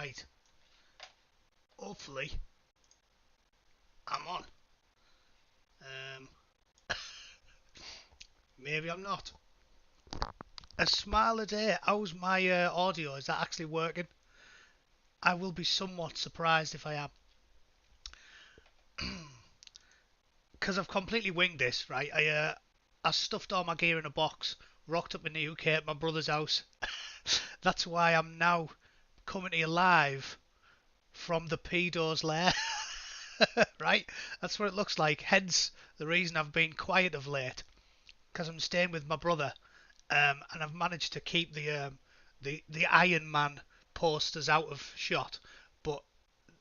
Right. Hopefully, I'm on. Um, maybe I'm not. A smile a day. How's my audio? Is that actually working? I will be somewhat surprised if I am. Because I've completely winged this, right? I stuffed all my gear in a box, rocked up in the UK at my brother's house. That's why I'm now coming to you live from the pedo's lair. Right? That's what it looks like. Hence the reason I've been quiet of late. Because I'm staying with my brother, and I've managed to keep the Iron Man posters out of shot. But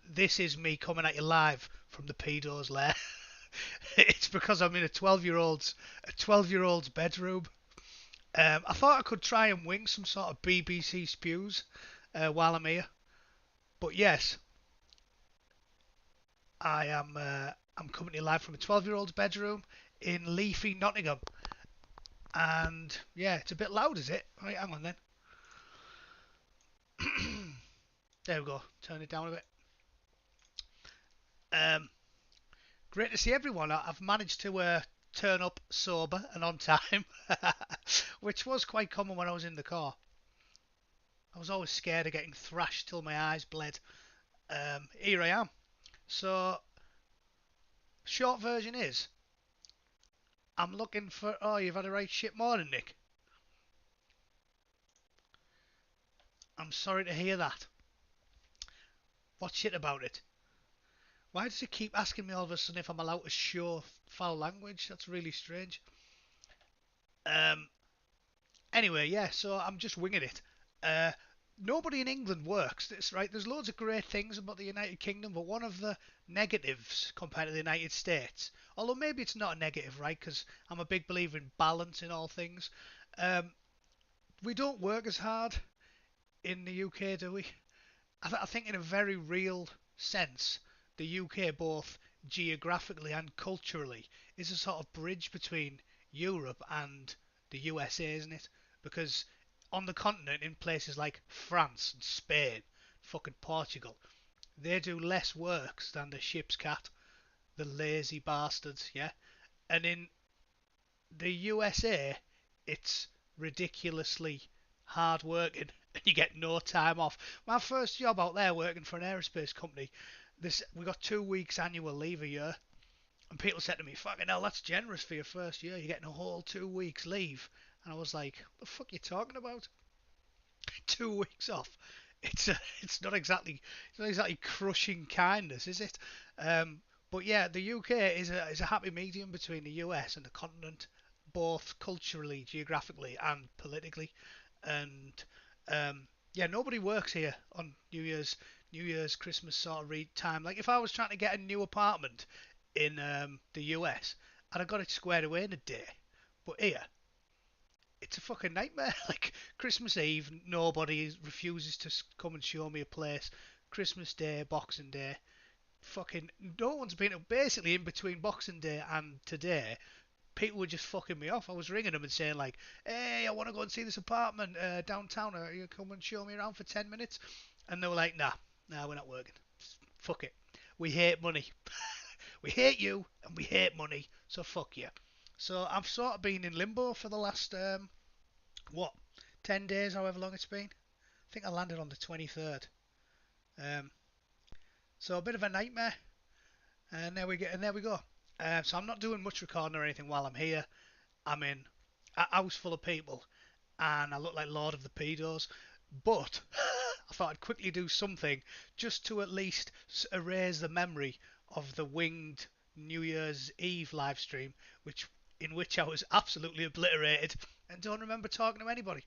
this is me coming at you live from the pedo's lair. It's because I'm in a 12-year old's bedroom. I thought I could try and wing some sort of BBC spews while I'm here, but yes, I'm coming to you live from a 12-year-old's bedroom in leafy Nottingham, and yeah, it's a bit loud, is it? Right, hang on then. There we go. Turn it down a bit. Um, Great to see everyone. I've managed to turn up sober and on time, which was quite common when I was in the car. I was always scared of getting thrashed till my eyes bled. Here I am. So, short version is, I'm looking for. Oh, you've had a right shit morning, Nick. I'm sorry to hear that. What's shit about it? Why does it keep asking me all of a sudden if I'm allowed to show foul language? That's really strange. Um, Anyway, yeah, so I'm just winging it. Uh, Nobody in England works. It's right. There's loads of great things about the United Kingdom, but one of the negatives compared to the United States, although maybe it's not a negative, right? Because I'm a big believer in balance in all things. Um, we don't work as hard in the UK, do we? I think in a very real sense, the UK, both geographically and culturally, is a sort of bridge between Europe and the USA, isn't it? Because on the continent, in places like France and Spain, fucking Portugal, they do less works than the ship's cat, the lazy bastards, yeah? And in the USA, it's ridiculously hard working and you get no time off. My first job out there working for an aerospace company, this we got 2 weeks annual leave a year, and people said to me, "Fucking hell, that's generous for your first year. You're getting a whole 2 weeks leave." And I was like, "What the fuck are you talking about? 2 weeks off? It's not exactly crushing kindness, is it?" Um, but yeah, the UK is a happy medium between the US and the continent, both culturally, geographically, and politically. And yeah, nobody works here on New Year's, Christmas sort of time. Like if I was trying to get a new apartment in the US, I'd have got it squared away in a day. But here, it's a fucking nightmare. Like Christmas Eve, nobody refuses to come and show me a place. Christmas Day, Boxing Day, fucking no one's been basically in between Boxing Day and today. People were just fucking me off. I was ringing them and saying like, "Hey, I want to go and see this apartment downtown. Are you come and show me around for 10 minutes?" And they were like, "Nah, we're not working. Fuck it. We hate money. We hate you and we hate money. So fuck you." So I've sort of been in limbo for the last what 10 days, however long it's been. I think I landed on the 23rd. Um, so a bit of a nightmare. And there we go. So I'm not doing much recording or anything while I'm here. I'm in a house full of people, and I look like Lord of the Pedos. But I thought I'd quickly do something just to at least erase the memory of the winged New Year's Eve live stream, in which I was absolutely obliterated and don't remember talking to anybody.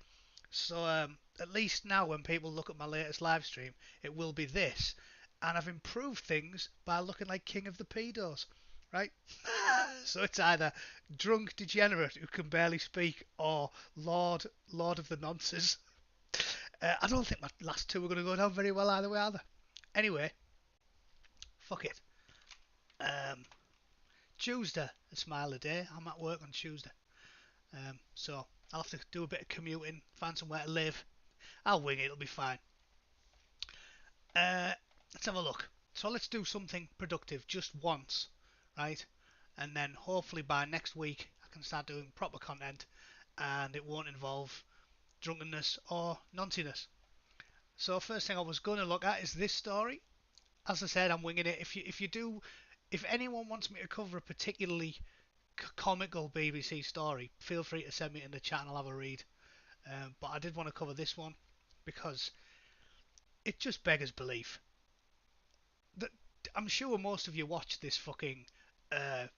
So at least now when people look at my latest live stream, it will be this. And I've improved things by looking like King of the Pedos, right? So it's either drunk degenerate who can barely speak or Lord of the Nonces. I don't think my last two are going to go down very well either way, either. Anyway, fuck it. Um, Tuesday, a smile a day. I'm at work on Tuesday. So I'll have to do a bit of commuting, find somewhere to live. I'll wing it, it'll be fine. Uh, let's have a look. So let's do something productive just once, right? And then hopefully by next week I can start doing proper content, and it won't involve drunkenness or nonsense. So first thing I was going to look at is this story. As I said, I'm winging it. If anyone wants me to cover a particularly comical BBC story, feel free to send me in the chat and I'll have a read. But I did want to cover this one because it just beggars belief. That I'm sure most of you watched this fucking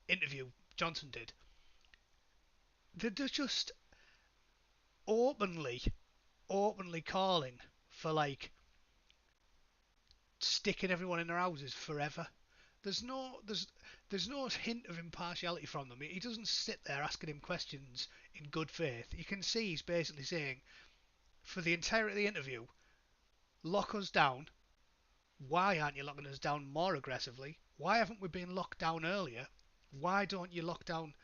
interview Johnson did. They're just openly, openly calling for like sticking everyone in their houses forever. There's no hint of impartiality from them. He doesn't sit there asking him questions in good faith. You can see he's basically saying for the entirety of the interview, lock us down. Why aren't you locking us down more aggressively? Why haven't we been locked down earlier? Why don't you lock down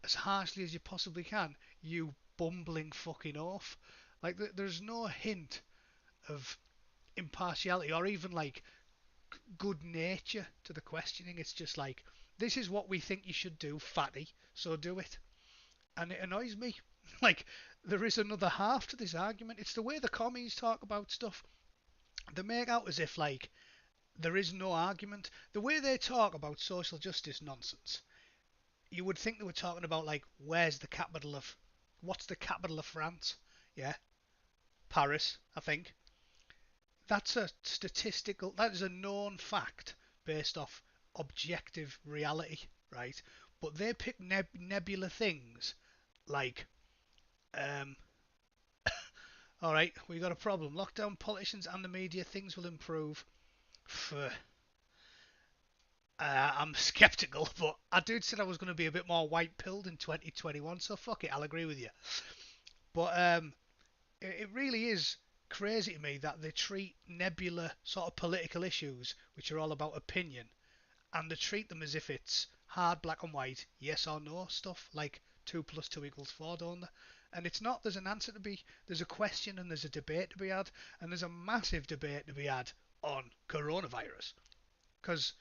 as harshly as you possibly can? You bumbling fucking oaf. Like there's no hint of impartiality or even like good nature to the questioning. It's just like, this is what we think you should do, fatty, so do it. And it annoys me. Like, there is another half to this argument. It's the way the commies talk about stuff. They make out as if, like, there is no argument. The way they talk about social justice nonsense, you would think they were talking about, like, what's the capital of France? Yeah, Paris, I think. That is a known fact based off objective reality, right? But they pick nebula things like, um, all right, we got a problem. Lockdown politicians and the media, things will improve. I'm skeptical, but I did said I was going to be a bit more white pilled in 2021, so fuck it, I'll agree with you. But it really is crazy to me that they treat nebula sort of political issues, which are all about opinion, and they treat them as if it's hard black and white, yes or no stuff, like 2 plus 2 equals 4, don't they? And it's not. There's an answer to be, there's a question and there's a debate to be had, and there's a massive debate to be had on coronavirus, because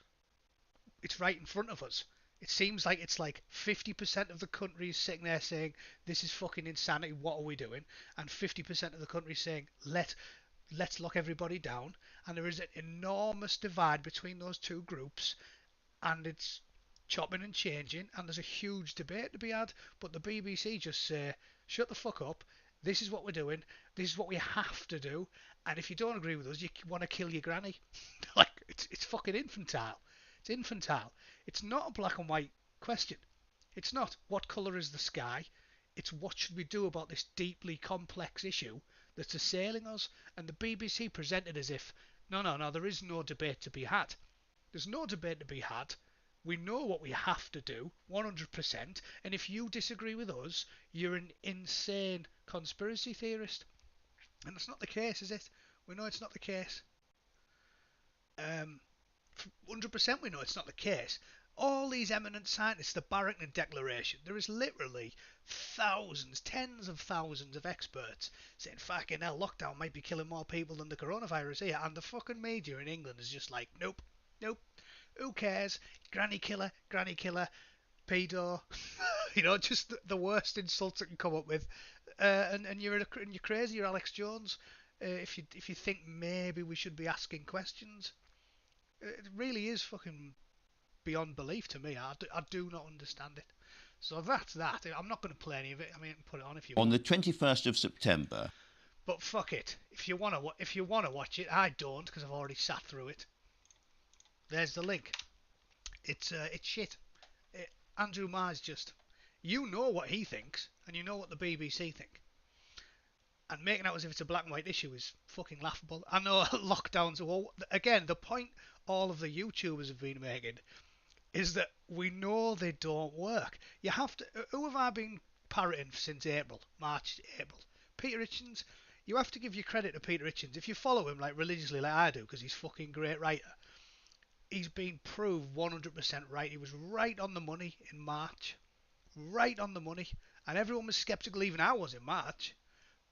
it's right in front of us. It seems like it's like 50% of the country is sitting there saying, this is fucking insanity, what are we doing? And 50% of the country is saying, let's lock everybody down. And there is an enormous divide between those two groups, and it's chopping and changing, and there's a huge debate to be had. But the BBC just say, shut the fuck up, this is what we're doing, this is what we have to do, and if you don't agree with us, you want to kill your granny. Like, it's fucking infantile. It's infantile. It's not a black and white question. It's not what colour is the sky. It's what should we do about this deeply complex issue that's assailing us. And the BBC presented as if, no, no, no, there is no debate to be had. There's no debate to be had. We know what we have to do, 100%. And if you disagree with us, you're an insane conspiracy theorist. And that's not the case, is it? We know it's not the case. 100% we know it's not the case. All these eminent scientists, the Barrington Declaration, there is literally thousands, tens of thousands of experts saying fucking hell, lockdown might be killing more people than the coronavirus here, and the fucking media in England is just like, nope, nope, who cares? Granny killer, pedo, just the worst insults that can come up with. And you're crazy, you're Alex Jones. If you think maybe we should be asking questions, it really is fucking beyond belief to me. I do not understand it. So that's that. I'm not going to play any of it. I mean, put it on if you On want. the 21st of September. But fuck it. If you wanna watch it, I don't because I've already sat through it. There's the link. It's shit. Andrew Marr's just. You know what he thinks, and you know what the BBC think. And making out as if it's a black and white issue is fucking laughable. I know lockdowns. Well, again, the point all of the YouTubers have been making is that we know they don't work. You have to. Who have I been parroting since March, April? Peter Hitchens. You have to give your credit to Peter Hitchens if you follow him like religiously, like I do, because he's fucking great writer. He's been proved 100% right. He was right on the money in March, right on the money, and everyone was skeptical. Even I was in March,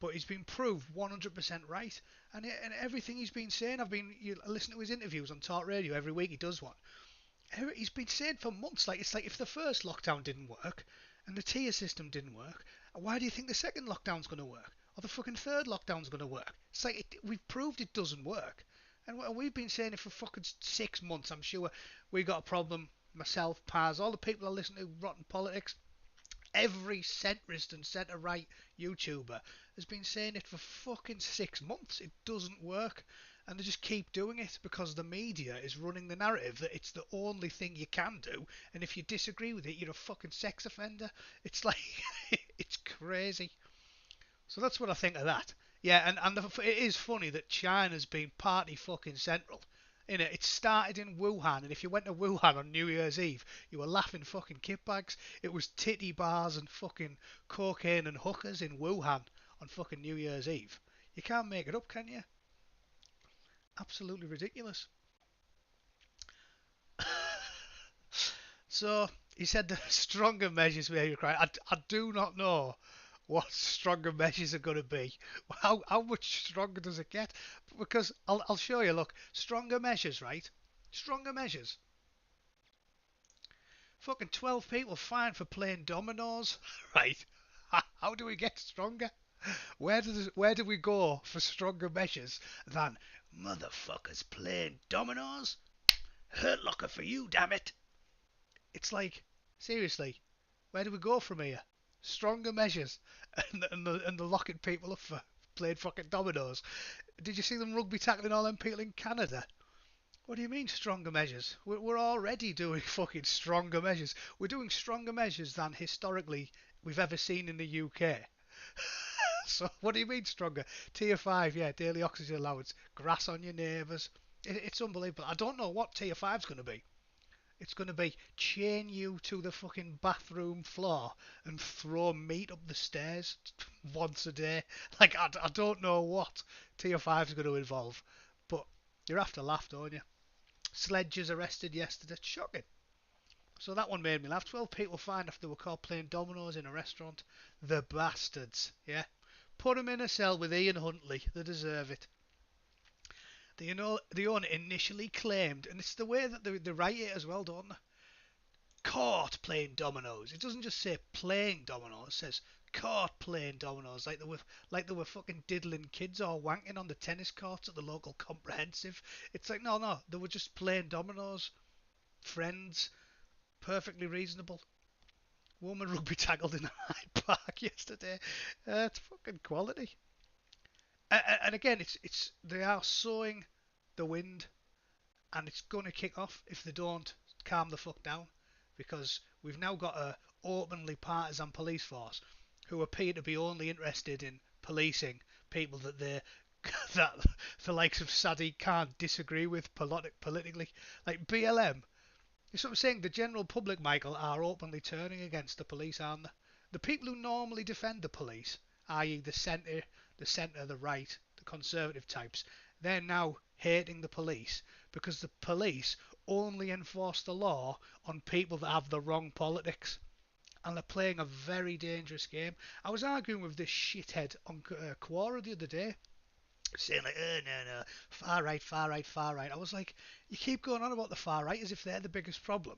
but he's been proved 100% right. And everything he's been saying, I listen to his interviews on talk radio every week. He does one. He's been saying for months, like it's like if the first lockdown didn't work and the tier system didn't work, why do you think the second lockdown's going to work or the fucking third lockdown's going to work? It's like we've proved it doesn't work, and we've been saying it for fucking 6 months. I'm sure we got a problem. Myself, Paz, all the people that listen to Rotten Politics, every centrist and centre right YouTuber has been saying it for fucking 6 months. It doesn't work. And they just keep doing it because the media is running the narrative that it's the only thing you can do. And if you disagree with it, you're a fucking sex offender. It's like, it's crazy. So that's what I think of that. Yeah, it is funny that China's been party fucking central. It started in Wuhan, and if you went to Wuhan on New Year's Eve, you were laughing fucking kitbags. It was titty bars and fucking cocaine and hookers in Wuhan on fucking New Year's Eve. You can't make it up, can you? Absolutely ridiculous. So he said the stronger measures may be required. I do not know what stronger measures are going to be. How much stronger does it get? Because I'll show you. Look, stronger measures, right? Stronger measures. Fucking 12 people fined for playing dominoes, right? How do we get stronger? Where do we go for stronger measures than motherfuckers playing dominoes? Hurt locker for you, damn it! It's like, seriously, where do we go from here? Stronger measures, and the locking people up for playing fucking dominoes. Did you see them rugby tackling all them people in Canada? What do you mean stronger measures? We're already doing fucking stronger measures. We're doing stronger measures than historically we've ever seen in the UK. So what do you mean stronger? Tier 5, yeah, daily oxygen allowance, grass on your neighbours. It's unbelievable. I don't know what Tier 5's going to be. It's going to be chain you to the fucking bathroom floor and throw meat up the stairs once a day. Like, I don't know what Tier 5 is going to involve, but you have to laugh, don't you? Sledges arrested yesterday. Shocking. So that one made me laugh. 12 people fined after they were caught playing dominoes in a restaurant. The bastards, yeah. Put them in a cell with Ian Huntley. They deserve it. The owner initially claimed, and it's the way that they write it as well, don't they? Caught playing dominoes. It doesn't just say playing dominoes. It says caught playing dominoes, like they were fucking diddling kids or wanking on the tennis courts at the local comprehensive. It's like no, they were just playing dominoes. Friends, perfectly reasonable. Woman rugby tackled in Hyde Park yesterday. It's fucking quality. And again, it's they are sowing the wind, and it's going to kick off if they don't calm the fuck down, because we've now got a openly partisan police force who appear to be only interested in policing people that they that the likes of Sadiq can't disagree with politically, like BLM. It's what I'm saying. The general public, Michael, are openly turning against the police, aren't they? The people who normally defend the police, i.e. the centre, the right, the conservative types, they're now hating the police because the police only enforce the law on people that have the wrong politics. And they're playing a very dangerous game. I was arguing with this shithead on Quora the other day, saying like, no, far right, far right, far right. I was like, you keep going on about the far right as if they're the biggest problem.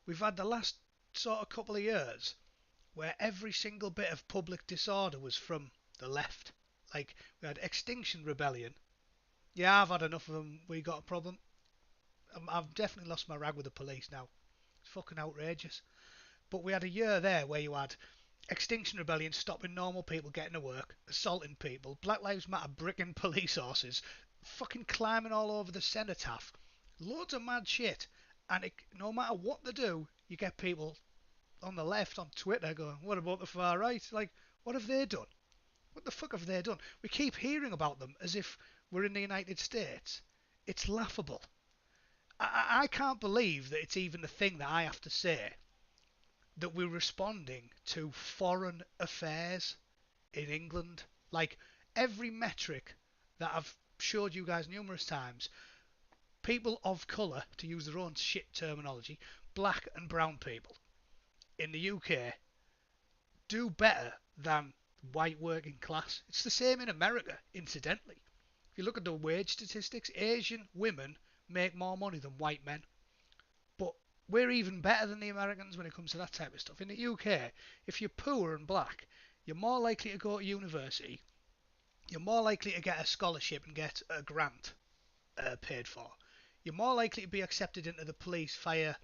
We've had the last sort of couple of years where every single bit of public disorder was from the left. Like, we had Extinction Rebellion. Yeah, I've had enough of them. We got a problem. I've definitely lost my rag with the police now. It's fucking outrageous. But we had a year there where you had Extinction Rebellion stopping normal people getting to work, assaulting people, Black Lives Matter bricking police horses, fucking climbing all over the cenotaph, loads of mad shit. And no matter what they do, you get people on the left on Twitter going, "What about the far right?" Like, what have they done? What the fuck have they done? We keep hearing about them as if we're in the United States. It's laughable. I can't believe that it's even a thing that I have to say that we're responding to foreign affairs in England. Like, every metric that I've showed you guys numerous times, people of colour, to use their own shit terminology, black and brown people in the UK do better than white working class. It's the same in America, incidentally. If you look at the wage statistics, Asian women make more money than white men. But we're even better than the Americans when it comes to that type of stuff. In the UK, if you're poor and black, you're more likely to go to university, you're more likely to get a scholarship and get a grant paid for. You're more likely to be accepted into the police, fire,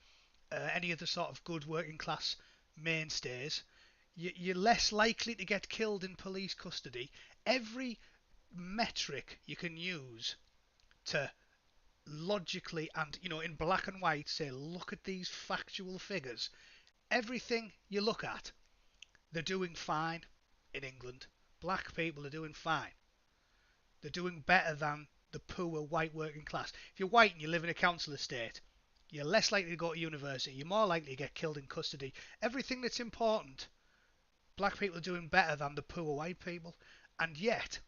any other sort of good working class mainstays. You're less likely to get killed in police custody. Every metric you can use to logically and in black and white say, look at these factual figures. Everything you look at, they're doing fine in England. Black people are doing fine. They're doing better than the poor white working class. If you're white and you live in a council estate, you're less likely to go to university. You're more likely to get killed in custody. Everything that's important, black people are doing better than the poor white people. And yet,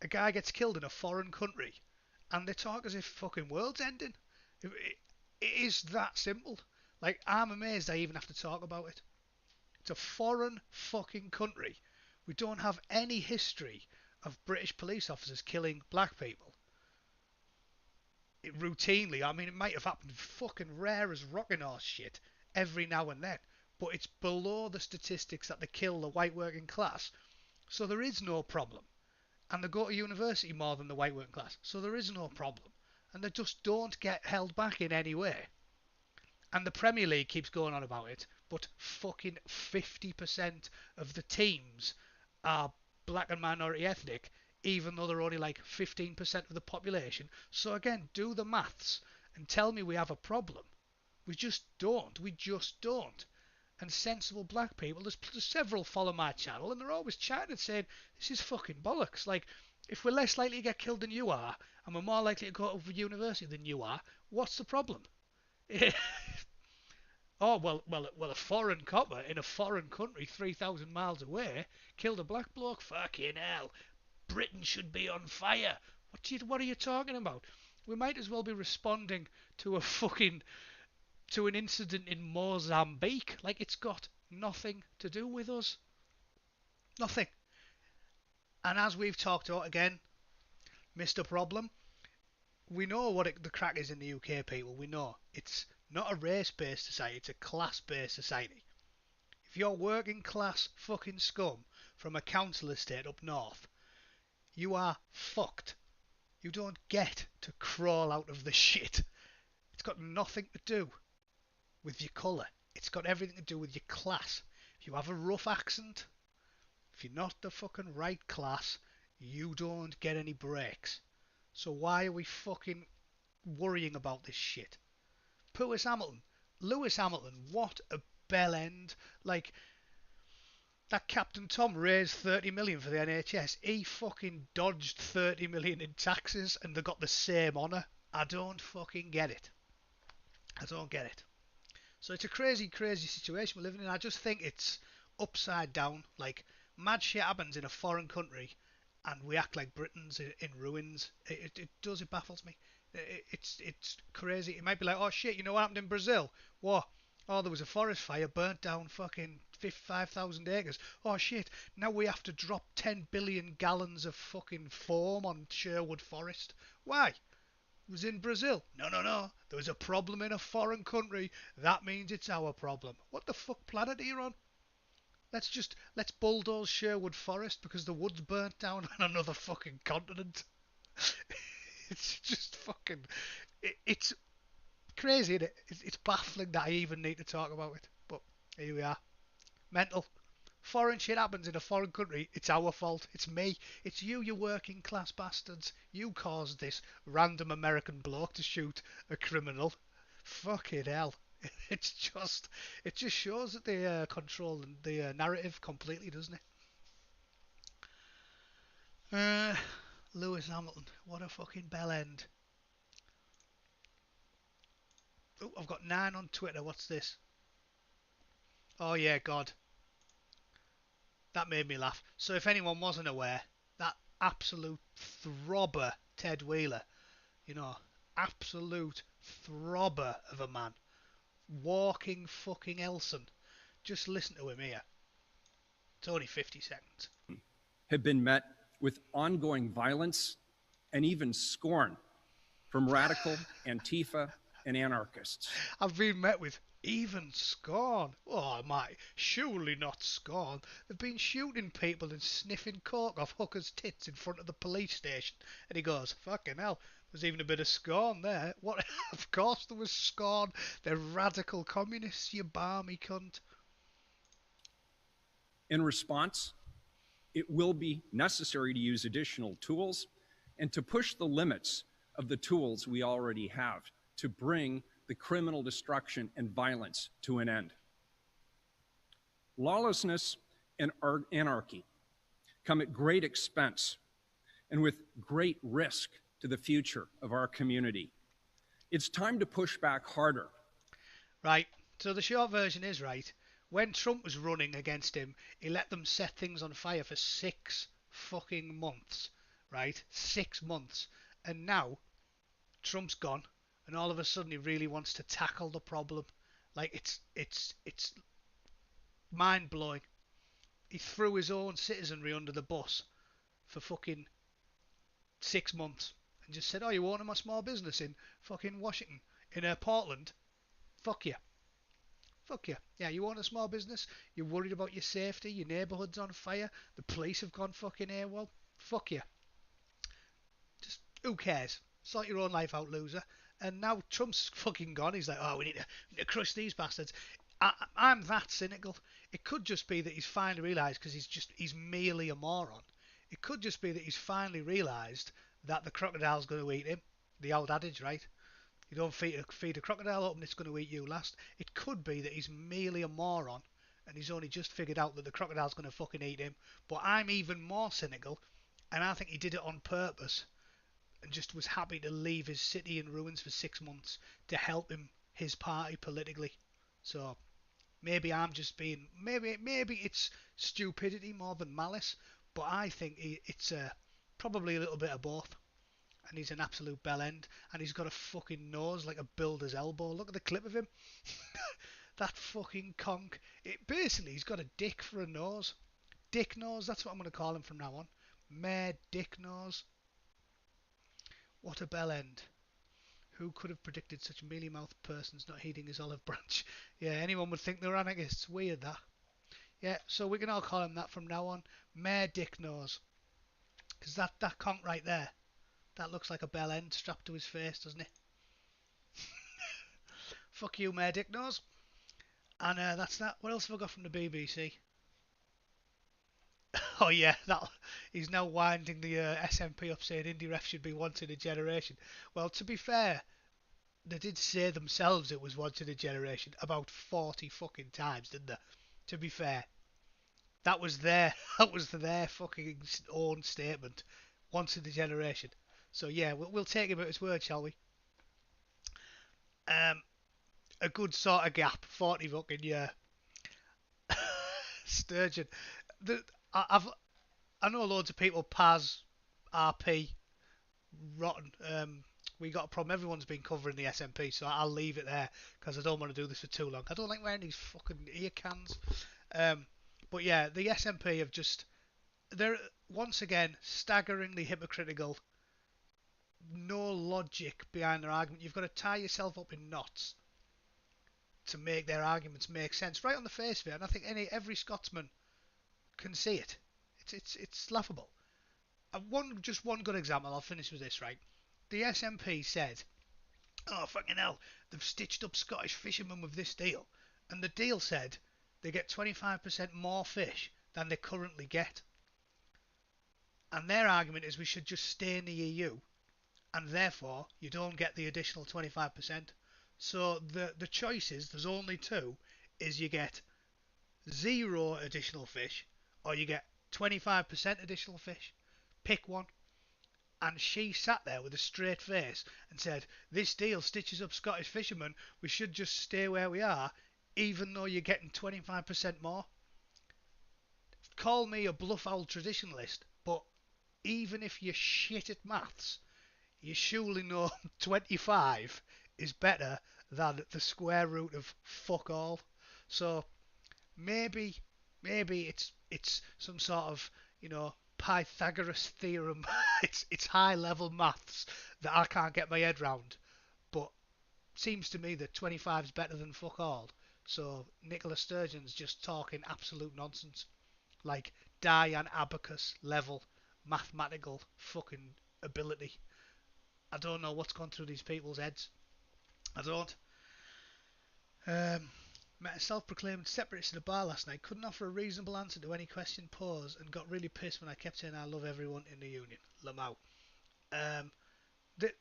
a guy gets killed in a foreign country, and they talk as if fucking world's ending. It is that simple. Like, I'm amazed I even have to talk about it. It's a foreign fucking country. We don't have any history of British police officers killing black people. It routinely, I mean, it might have happened fucking rare as rocking horse shit every now and then, but it's below the statistics that they kill the white working class, so there is no problem. And they go to university more than the white working class, so there is no problem. And they just don't get held back in any way. And the Premier League keeps going on about it, but fucking 50% of the teams are black and minority ethnic, even though they're only like 15% of the population. So again, do the maths and tell me we have a problem. We just don't. We just don't. And sensible black people, there's several follow my channel, and they're always chatting and saying, this is fucking bollocks. Like, if we're less likely to get killed than you are, and we're more likely to go to university than you are, what's the problem? Oh, well, a foreign copper in a foreign country 3,000 miles away killed a black bloke? Fucking hell. Britain should be on fire. What are you talking about? We might as well be responding to to an incident in Mozambique. Like, it's got nothing to do with us. Nothing. And as we've talked about again, Mr. Problem, we know what the crack is in the UK, people. We know. It's not a race-based society, it's a class-based society. If you're working class fucking scum from a council estate up north, you are fucked. You don't get to crawl out of the shit. It's got nothing to do with your colour. It's got everything to do with your class. If you have a rough accent, if you're not the fucking right class, you don't get any breaks. So why are we fucking worrying about this shit? Lewis Hamilton, what a bell end. Like, that Captain Tom raised 30 million for the NHS. He fucking dodged 30 million in taxes and they got the same honour. I don't fucking get it. I don't get it. So it's a crazy, crazy situation we're living in. I just think it's upside down. Like, mad shit happens in a foreign country and we act like Britain's in ruins. It baffles me. It's crazy. It might be like, oh shit, you know what happened in Brazil? What? Oh, there was a forest fire, burnt down fucking 5,000 acres. Oh shit, now we have to drop 10 billion gallons of fucking foam on Sherwood Forest. Why? It was in Brazil. No, no, no. There was a problem in a foreign country. That means it's our problem. What the fuck planet are you on? Let's bulldoze Sherwood Forest because the wood's burnt down on another fucking continent. It's just fucking. It's crazy, isn't it? It's baffling that I even need to talk about it. But here we are. Mental. Foreign shit happens in a foreign country. It's our fault. It's me. It's you, you working class bastards. You caused this random American bloke to shoot a criminal. Fucking hell. It just shows that they control the narrative completely, doesn't it? Uh, Lewis Hamilton. What a fucking bell end. Oh, I've got 9 on Twitter. What's this? Oh yeah, God. That made me laugh. So if anyone wasn't aware, that absolute throbber Ted Wheeler, you know, absolute throbber of a man, walking fucking Elson. Just listen to him here. It's only 50 seconds. have been met with ongoing violence and even scorn from radical Antifa and anarchists. I've been met with even scorn. Oh my, surely not scorn. They've been shooting people and sniffing coke off hookers' tits in front of the police station. And he goes, fucking hell, there's even a bit of scorn there. What? Of course there was scorn. They're radical communists, you balmy cunt. In response, it will be necessary to use additional tools and to push the limits of the tools we already have to bring the criminal destruction and violence to an end. Lawlessness and anarchy come at great expense and with great risk to the future of our community. It's time to push back harder. Right, so the short version is, right, when Trump was running against him, he let them set things on fire for 6 fucking months, right? 6 months. And now Trump's gone, and all of a sudden he really wants to tackle the problem. Like it's mind blowing. He threw his own citizenry under the bus for fucking 6 months and just said, "Oh, you own my small business in fucking Washington, in Portland? Fuck you, fuck you. Yeah, you own a small business. You're worried about your safety. Your neighbourhood's on fire. The police have gone fucking AWOL. Fuck you. Just who cares? Sort your own life out, loser." And now Trump's fucking gone. He's like, "Oh, we need to crush these bastards." I'm that cynical. It could just be that he's finally realised, because he's merely a moron. It could just be that he's finally realised that the crocodile's going to eat him. The old adage, right? You don't feed a crocodile open, it's going to eat you last. It could be that he's merely a moron and he's only just figured out that the crocodile's going to fucking eat him. But I'm even more cynical, and I think he did it on purpose and just was happy to leave his city in ruins for 6 months to help his party politically. So maybe I'm just being maybe it's stupidity more than malice, but I think it's probably a little bit of both. And he's an absolute bell end, and he's got a fucking nose like a builder's elbow. Look at the clip of him. That fucking conk. He's got a dick for a nose. Dick nose, that's what I'm going to call him from now on. Mayor Dick Nose. What a bell end. Who could have predicted such mealy-mouthed persons not heeding his olive branch? Yeah, anyone would think they're anarchists. Weird, that. Yeah, so we can all call him that from now on. Mayor Dick Nose. Because that conk right there, that looks like a bell end strapped to his face, doesn't it? Fuck you, Mayor Dick Nose. And that's that. What else have I got from the BBC? Oh yeah, that he's now winding the SNP up, saying indie ref should be once in a generation. Well, to be fair, they did say themselves it was once in a generation about 40 fucking times, didn't they? To be fair, that was their that was their fucking own statement, once in a generation. So yeah, we'll take him at his word, shall we? Um, a good sort of gap, 40 fucking year. Sturgeon. The, I've I know loads of people Paz, RP, rotten. We got a problem. Everyone's been covering the SNP, so I'll leave it there because I don't want to do this for too long. I don't like wearing these fucking ear cans. Um, but yeah, the SNP have just they're once again staggeringly hypocritical. No logic behind their argument. You've got to tie yourself up in knots to make their arguments make sense, right on the face of it. And I think every Scotsman can see it. It's laughable. Just one good example. I'll finish with this. Right, the SNP said, "Oh fucking hell, they've stitched up Scottish fishermen with this deal," and the deal said they get 25% more fish than they currently get. And their argument is we should just stay in the EU, and therefore you don't get the additional 25%. So the choices, there's only two, is you get zero additional fish or you get 25% additional fish. Pick one. And she sat there with a straight face and said, "This deal stitches up Scottish fishermen. We should just stay where we are, even though you're getting 25% more." Call me a bluff old traditionalist, but even if you're shit at maths, you surely know 25 is better than the square root of fuck all. So maybe it's some sort of Pythagoras theorem. It's high level maths that I can't get my head round. But seems to me that 25 is better than fuck all. So Nicola Sturgeon's just talking absolute nonsense, like Diane Abacus level mathematical fucking ability. I don't know what's gone through these people's heads. I don't. Met a self-proclaimed separatist at a bar last night. Couldn't offer a reasonable answer to any question posed, and got really pissed when I kept saying I love everyone in the union. Lamau. Um, the,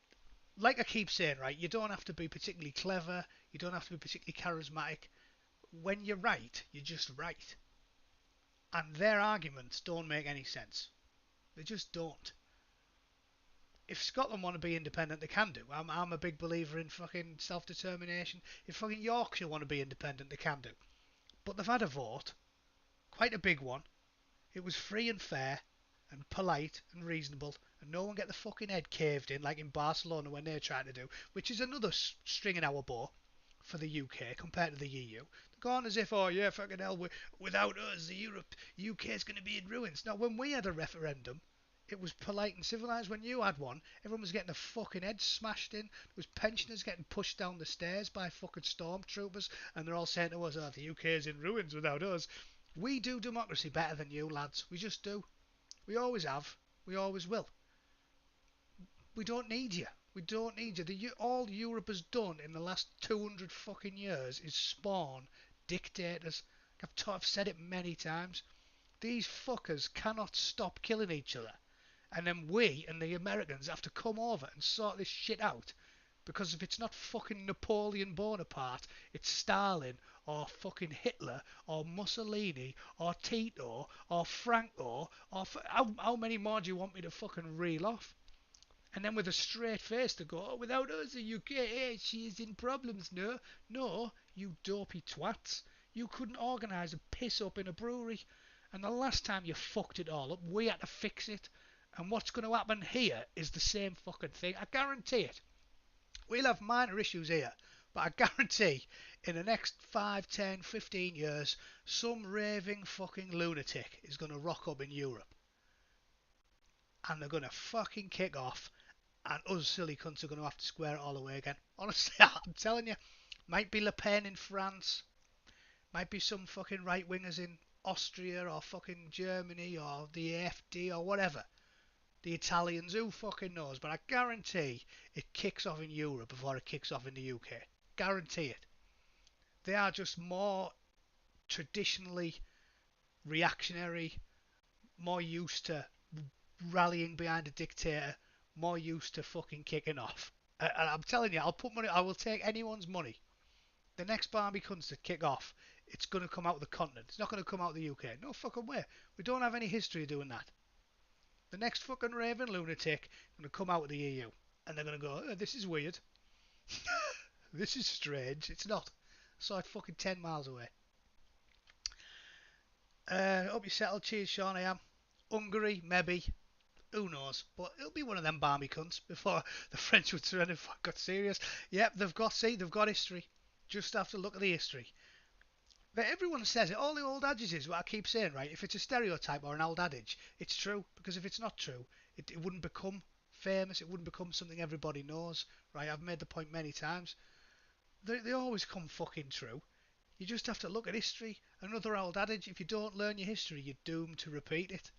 like I keep saying, right? You don't have to be particularly clever. You don't have to be particularly charismatic. When you're right, you're just right. And their arguments don't make any sense. They just don't. If Scotland want to be independent, they can do. I'm a big believer in fucking self-determination. If fucking Yorkshire want to be independent, they can do. But they've had a vote, quite a big one. It was free and fair, and polite and reasonable, and no one get the fucking head caved in like in Barcelona when they're trying to do, which is another string in our bow for the UK compared to the EU. They're going as if, oh yeah, fucking hell, without us, the UK is going to be in ruins. Now, when we had a referendum, it was polite and civilised. When you had one, everyone was getting a fucking head smashed in. There was pensioners getting pushed down the stairs by fucking stormtroopers, and they're all saying to us, oh, the UK is in ruins without us. We do democracy better than you, lads. We just do. We always have. We always will. We don't need you. We don't need you. All Europe has done in the last 200 fucking years is spawn dictators. I've said it many times. These fuckers cannot stop killing each other. And then we and the Americans have to come over and sort this shit out. Because if it's not fucking Napoleon Bonaparte, it's Stalin or fucking Hitler or Mussolini or Tito or Franco or how many more do you want me to fucking reel off? And then with a straight face to go, oh, without us the UK, she is in problems. No, you dopey twats. You couldn't organise a piss up in a brewery. And the last time you fucked it all up, we had to fix it. And what's going to happen here is the same fucking thing. I guarantee it. We'll have minor issues here, but I guarantee in the next 5, 10, 15 years, some raving fucking lunatic is going to rock up in Europe. And they're going to fucking kick off, and us silly cunts are going to have to square it all away again. Honestly, I'm telling you, might be Le Pen in France, might be some fucking right-wingers in Austria or fucking Germany or the AfD or whatever. The Italians, who fucking knows? But I guarantee it kicks off in Europe before it kicks off in the UK. Guarantee it. They are just more traditionally reactionary, more used to rallying behind a dictator, more used to fucking kicking off. And I'm telling you, I'll put money. I will take anyone's money. The next Barbie cunts that kick off, it's going to come out of the continent. It's not going to come out of the UK. No fucking way. We don't have any history of doing that. The next fucking raving lunatic is going to come out of the EU. And they're going to go, oh, this is weird. This is strange. It's not. I saw it fucking 10 miles away. Hope you settled. Cheers, Sean. I am. Hungary, maybe. Who knows? But it'll be one of them balmy cunts before the French would surrender if I got serious. Yep, they've got history. Just have to look at the history. But everyone says it. All the old adages is what I keep saying, right? If it's a stereotype or an old adage, it's true. Because if it's not true, it wouldn't become famous. It wouldn't become something everybody knows, right? I've made the point many times. They always come fucking true. You just have to look at history. Another old adage, if you don't learn your history, you're doomed to repeat it.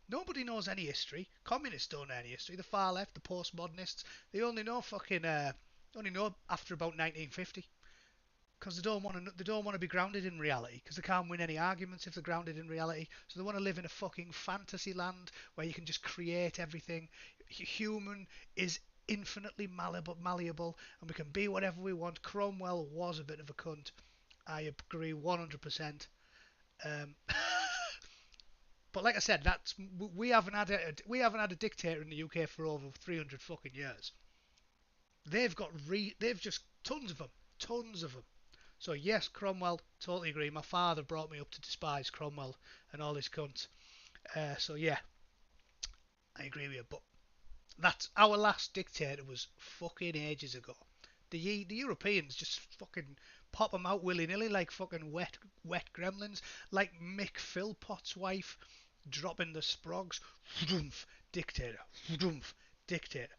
Nobody knows any history. Communists don't know any history. The far left, the postmodernists, they only know after about 1950. Because they don't want to be grounded in reality, because they can't win any arguments if they're grounded in reality. So they want to live in a fucking fantasy land where you can just create everything. Human is infinitely malleable, and we can be whatever we want. Cromwell was a bit of a cunt. I agree 100%. But like I said, we haven't had a dictator in the UK for over 300 fucking years. They've just tons of them. So yes, Cromwell, totally agree. My father brought me up to despise Cromwell and all his cunts. So yeah, I agree with you. But that's our last dictator was fucking ages ago. The Europeans just fucking pop them out willy nilly like fucking wet gremlins. Like Mick Philpott's wife dropping the sprogs, dictator, dictator,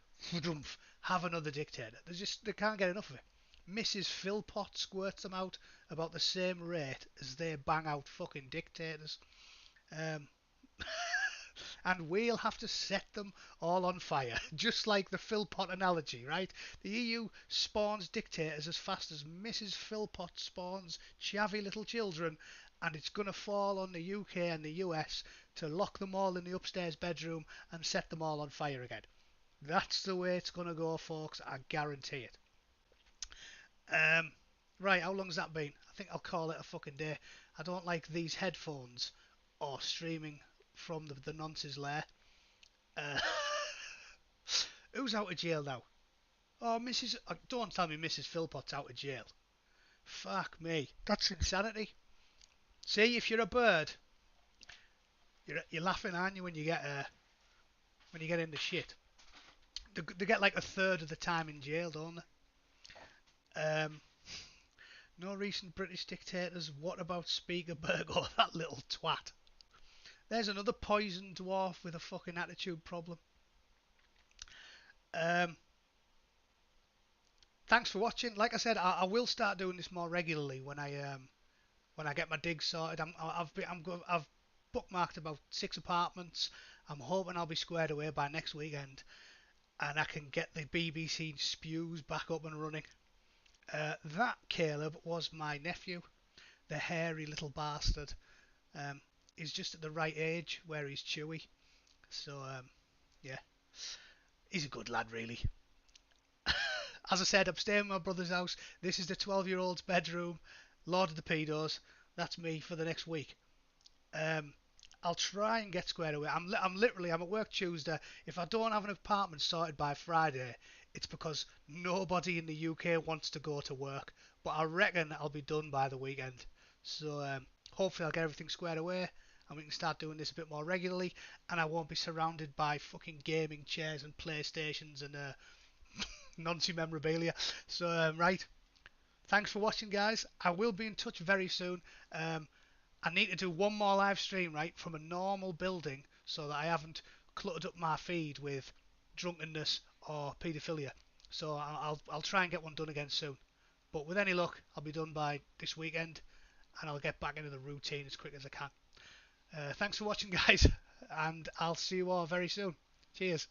have another dictator. They can't get enough of it. Mrs. Philpott squirts them out about the same rate as they bang out fucking dictators. Um, and we'll have to set them all on fire, just like the Philpott analogy, right? The EU spawns dictators as fast as Mrs. Philpott spawns chavvy little children, and it's going to fall on the UK and the US to lock them all in the upstairs bedroom and set them all on fire again. That's the way it's going to go, folks, I guarantee it. Um, right, how long's that been? I think I'll call it a fucking day. I don't like these headphones or streaming from the nonce's lair. Uh, who's out of jail now? Oh, don't tell me Mrs. Philpott's out of jail. Fuck me, that's insanity. See, if you're a bird, you're laughing, aren't you, when you get into shit? They get like a third of the time in jail, don't they? No recent British dictators. What about Spiegelberg or that little twat? There's another poison dwarf with a fucking attitude problem. Um, Thanks for watching. Like I said, I will start doing this more regularly when I get my digs sorted. I've bookmarked about 6 apartments. I'm hoping I'll be squared away by next weekend, and I can get the BBC spews back up and running. That, Caleb, was my nephew, the hairy little bastard. Um, he's just at the right age where he's chewy. So yeah, he's a good lad, really. As I said, I'm staying in my brother's house. This is the 12-year-old's bedroom. Lord of the Pedos. That's me for the next week. Um, I'll try and get squared away. I'm at work Tuesday. If I don't have an apartment sorted by Friday, it's because nobody in the UK wants to go to work. But I reckon I'll be done by the weekend. So hopefully I'll get everything squared away and we can start doing this a bit more regularly. And I won't be surrounded by fucking gaming chairs and PlayStations and noncy memorabilia. So right. Thanks for watching, guys. I will be in touch very soon. I need to do one more live stream, right, from a normal building so that I haven't cluttered up my feed with drunkenness or paedophilia. So I'll try and get one done again soon. But with any luck, I'll be done by this weekend and I'll get back into the routine as quick as I can. Thanks for watching, guys, and I'll see you all very soon. Cheers.